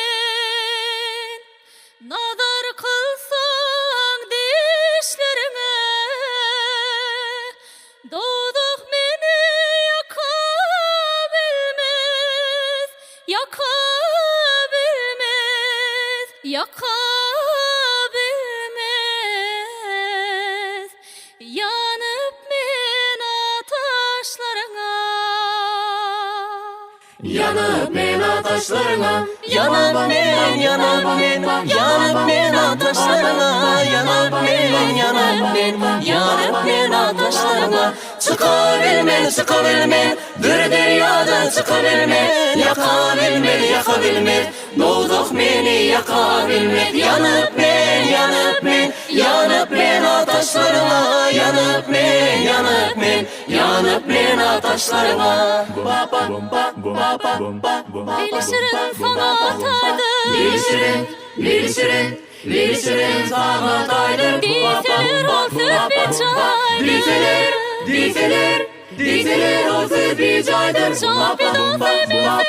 çıkabilmen. Nadar kılsan dişlerine, doğduk beni yakabilmez, yakabilmez, yakabilmez. Yanıp men ataşlarına, Yanıp men ataşlarına, Yanıp men, yanıp men, yanıp men ataşlarına, yanıp men, yanıp men, yanıp men ataşlarına. Çıkabilmen, çıkabilmen, bir deryadan çıkabilmen, yakabilmen, yakabilmen, doğduk beni yakabilmen. Yanıp men, yanıp men, yanıp men ataşlarına, yanıp men, yanıp men, yanıp men ataşlarına. Bilişirin sana ataydım, Bilişirin sana ataydım. Dizilir onsuz bir çay, Dizilir onsuz bir çaydır. Şampidon sevmezsen yan,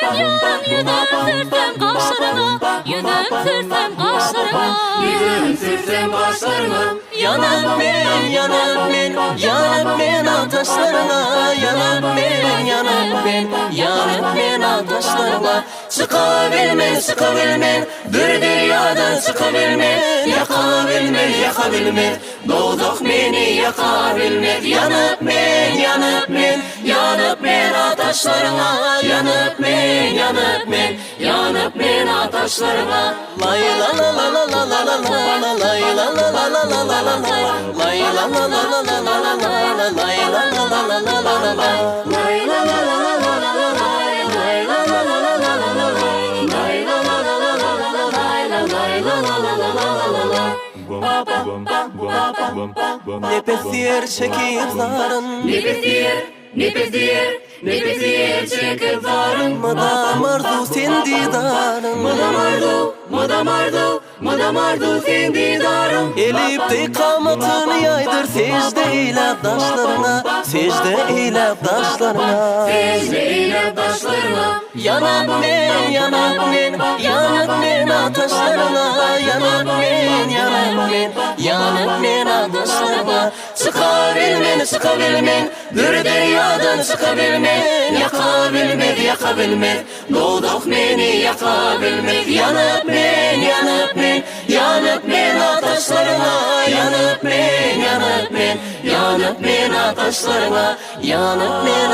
yüzüm sürsem kaşlarına, yüzüm sürsem kaşlarına. Yüzüm sürsem başlarına. Yanıp men, yanıp men, yanıp men ataşlarına, yanıp men, yanıp men, yanıp men ataşlarına. Çıkabilmen, çıkabilmen, bir deryadan çıkabilmen, yakabilmen, yakabilmen, doğduk beni yakabilmen. Yanıp men, yanıp men, yanıp men ataşlarına, yanıp men, yanıp men, yanıp men ataşlarına. Lay la la la la la la la la, lay la la la la la la la, lay la la la la la la la la, lay la la la la la la la, lay la la la la la la la, lay la la la la la la la, lay la la la la la la la, lay la la la la la la la. Nefes yer çekip zarın, Nefes yer çekip zarın. madam arzu sen didarın, Madam arzu sen didarın. elip de kamatını yaydır secde ile taşlarına, secde ile taşlarına. Secde ile taşlarına. Yanıp men, yanıp men, yanıp men ataşlarına, yanıp men, yanıp men, yanıp men ataşlarına. Çıkabilmen, çıkabilmen, bir deryadan çıkabilmen, yakabilmen, yakabilmen, doğduk beni yakabilmen. Yanıp men, yanıp men, yanıp men ataşlarına, yanıp men, yanıp men, yanıp men ataşlarına, yanıp men